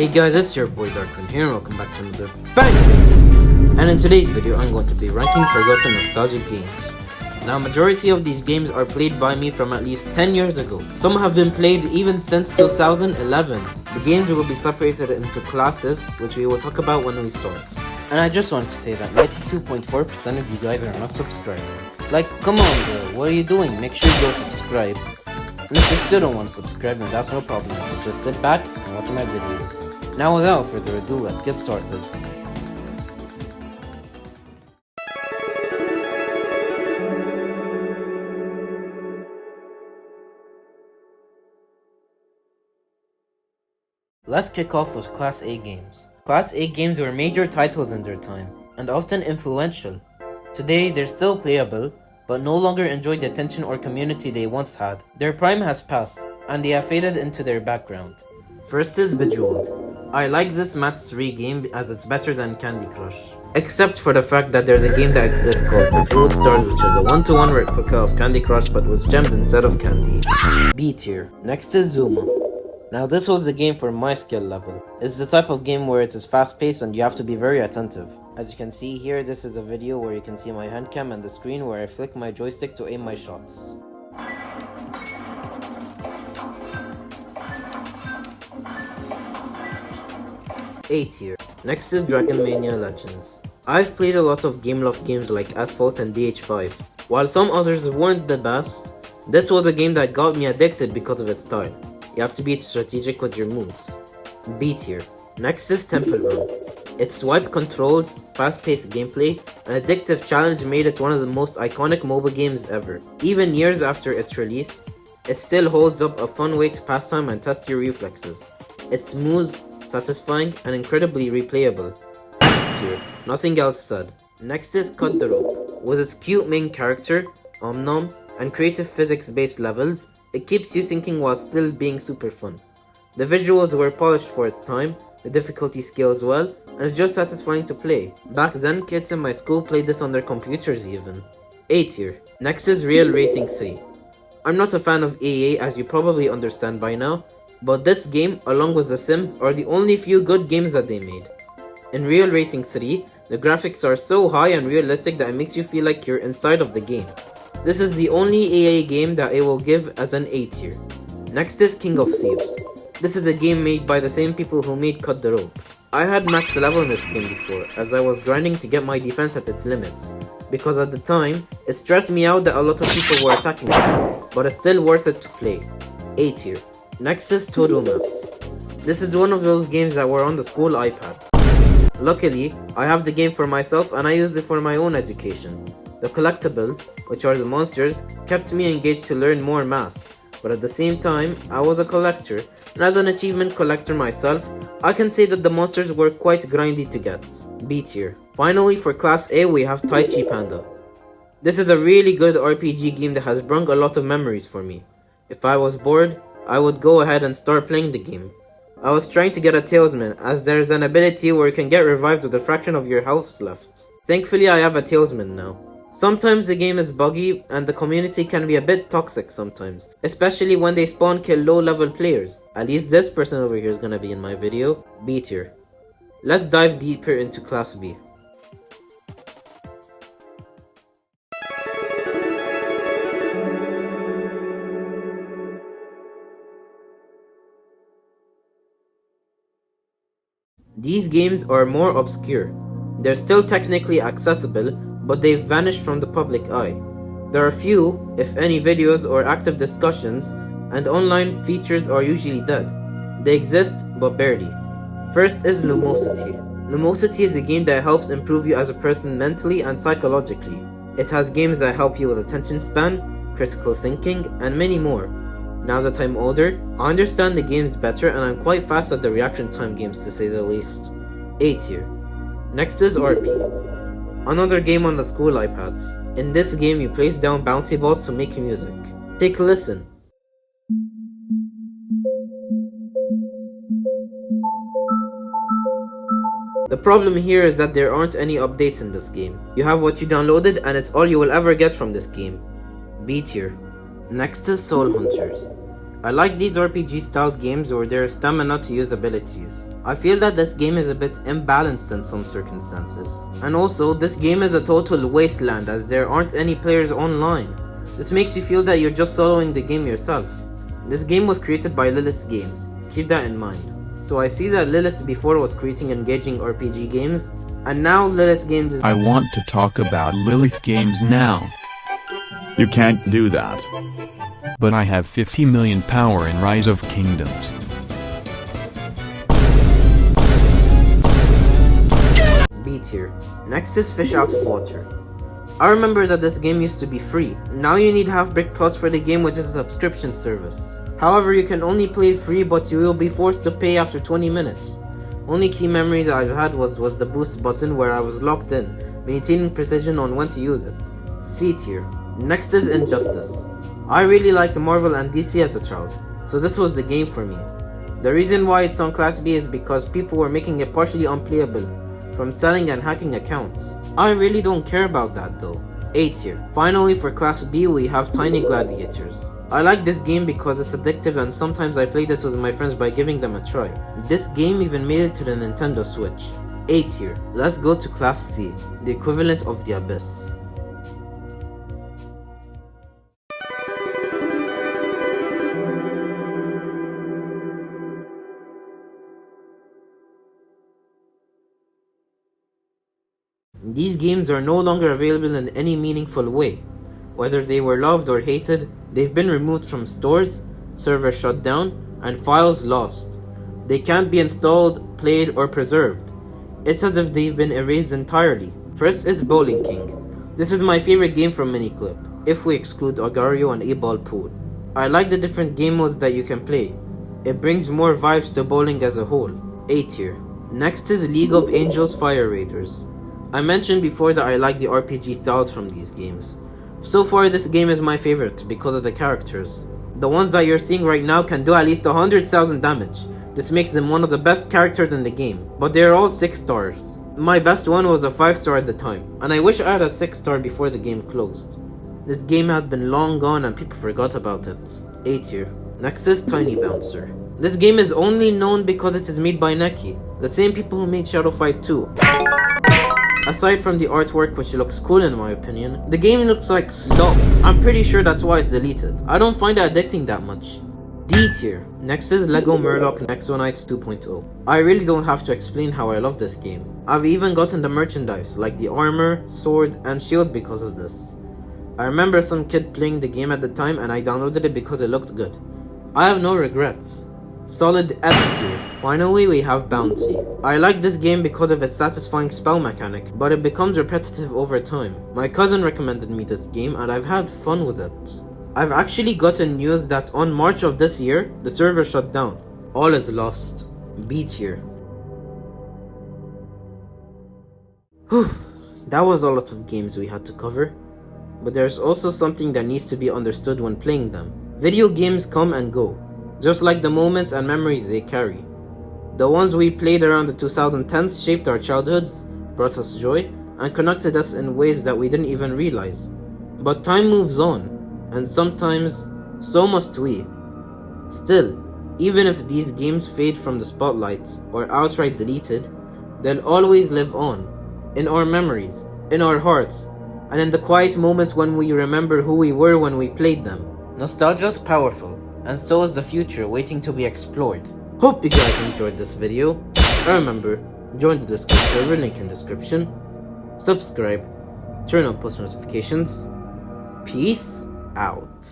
Hey guys, it's your boy Darkwing here and welcome back to another bang video. And in today's video, I'm going to be ranking forgotten nostalgic games. Now, majority of these games are played by me from at least 10 years ago. Some have been played even since 2011. The games will be separated into classes, which we will talk about when we start. And I just want to say that 92.4% of you guys are not subscribed. Like, come on bro, what are you doing? Make sure you go subscribe. And if you still don't want to subscribe, then that's no problem. You can just sit back and watch my videos. Now without further ado, let's get started. Let's kick off with Class A games. Class A games were major titles in their time, and often influential. Today, they're still playable, but no longer enjoy the attention or community they once had. Their prime has passed, and they have faded into their background. First is Bejeweled. I like this match 3 game as it's better than Candy Crush. Except for the fact that there's a game that exists called Bejeweled Stars, which is a 1-to-1 replica of Candy Crush but with gems instead of candy. B tier. Next is Zuma. Now this was the game for my skill level. It's the type of game where it is fast paced and you have to be very attentive. As you can see here, this is a video where you can see my hand cam and the screen where I flick my joystick to aim my shots. A tier. Next is Dragon Mania Legends. I've played a lot of Gameloft games like Asphalt and DH5. While some others weren't the best, this was a game that got me addicted because of its style. You have to be strategic with your moves. B tier. Next is Temple Run. Its swipe controls, fast-paced gameplay, and addictive challenge made it one of the most iconic MOBA games ever. Even years after its release, it still holds up a fun way to pass time and test your reflexes. It's smooth, satisfying, and incredibly replayable. S tier. Nothing else said. Next is Cut the Rope. With its cute main character, Omnom, and creative physics-based levels, it keeps you thinking while still being super fun. The visuals were polished for its time, the difficulty scales well, and it's just satisfying to play. Back then, kids in my school played this on their computers even. A tier. Next is Real Racing 3. I'm not a fan of EA as you probably understand by now, but this game, along with The Sims, are the only few good games that they made. In Real Racing 3, the graphics are so high and realistic that it makes you feel like you're inside of the game. This is the only EA game that I will give as an A tier. Next is King of Thieves. This is a game made by the same people who made Cut the Rope. I had max level in this game before, as I was grinding to get my defense at its limits, because at the time, it stressed me out that a lot of people were attacking me, but it's still worth it to play. A tier. Next is Total Maths. This is one of those games that were on the school iPads. Luckily, I have the game for myself and I used it for my own education. The collectibles, which are the monsters, kept me engaged to learn more math, but at the same time, I was a collector, and as an achievement collector myself, I can say that the monsters were quite grindy to get. B tier. Finally, for Class A, we have Tai Chi Panda. This is a really good RPG game that has brought a lot of memories for me. If I was bored, I would go ahead and start playing the game. I was trying to get a Tailsman, as there is an ability where you can get revived with a fraction of your health left. Thankfully, I have a Tailsman now. Sometimes the game is buggy and the community can be a bit toxic sometimes, especially when they spawn kill low level players. At least this person over here is gonna be in my video. B tier. Let's dive deeper into Class B. These games are more obscure. They're still technically accessible, but they've vanished from the public eye. There are few, if any, videos or active discussions, and online features are usually dead. They exist, but barely. First is Lumosity. Lumosity is a game that helps improve you as a person mentally and psychologically. It has games that help you with attention span, critical thinking, and many more. Now that I'm older, I understand the games better and I'm quite fast at the reaction time games to say the least. A tier. Next is RP. Another game on the school iPads. In this game, you place down bouncy balls to make music. Take a listen. The problem here is that there aren't any updates in this game. You have what you downloaded and it's all you will ever get from this game. B tier. Next is Soul Hunters. I like these RPG styled games where there is stamina to use abilities. I feel that this game is a bit imbalanced in some circumstances. And also, this game is a total wasteland as there aren't any players online. This makes you feel that you're just soloing the game yourself. This game was created by Lilith Games, keep that in mind. So I see that Lilith before was creating engaging RPG games, and now Lilith Games is— I want to talk about Lilith Games now. You can't do that. But I have 50 million power in Rise of Kingdoms. B tier. Next is Fish Out of Water. I remember that this game used to be free. Now you need half-brick plots for the game, which is a subscription service. However, you can only play free, but you will be forced to pay after 20 minutes. Only key memories I've had was the boost button where I was locked in, maintaining precision on when to use it. C tier. Next is Injustice. I really liked Marvel and DC as a child, so this was the game for me. The reason why it's on Class B is because people were making it partially unplayable from selling and hacking accounts. I really don't care about that though. A tier. Finally, for Class B we have Tiny Gladiators. I like this game because it's addictive and sometimes I play this with my friends by giving them a try. This game even made it to the Nintendo Switch. A tier. Let's go to Class C, the equivalent of the Abyss. These games are no longer available in any meaningful way. Whether they were loved or hated, they've been removed from stores, servers shut down, and files lost. They can't be installed, played, or preserved. It's as if they've been erased entirely. First is Bowling King. This is my favorite game from Miniclip, if we exclude Agario and 8-Ball Pool. I like the different game modes that you can play. It brings more vibes to bowling as a whole. A tier. Next is League of Angels Fire Raiders. I mentioned before that I like the RPG styles from these games. So far this game is my favorite because of the characters. The ones that you're seeing right now can do at least 100,000 damage. This makes them one of the best characters in the game, but they're all 6 stars. My best one was a 5-star at the time, and I wish I had a 6-star before the game closed. This game had been long gone and people forgot about it. A tier. Next is Tiny Bouncer. This game is only known because it is made by Neki, the same people who made Shadow Fight 2. Aside from the artwork, which looks cool in my opinion, the game looks like slop. I'm pretty sure that's why it's deleted. I don't find it addicting that much. D tier. Next is Lego Murloc Nexonites 2.0. I really don't have to explain how I love this game. I've even gotten the merchandise, like the armor, sword, and shield because of this. I remember some kid playing the game at the time and I downloaded it because it looked good. I have no regrets. Solid S tier. Finally, we have Bounty. I like this game because of its satisfying spell mechanic, but it becomes repetitive over time. My cousin recommended me this game and I've had fun with it. I've actually gotten news that on March of this year, the server shut down. All is lost. B tier. Whew, that was a lot of games we had to cover. But there's also something that needs to be understood when playing them. Video games come and go, just like the moments and memories they carry. The ones we played around the 2010s shaped our childhoods, brought us joy, and connected us in ways that we didn't even realize. But time moves on, and sometimes, so must we. Still, even if these games fade from the spotlight or outright deleted, they'll always live on, in our memories, in our hearts, and in the quiet moments when we remember who we were when we played them. Nostalgia's powerful, and so is the future waiting to be explored. Hope you guys enjoyed this video. And remember, join the Discord server, link in description. Subscribe, turn on post notifications. Peace out.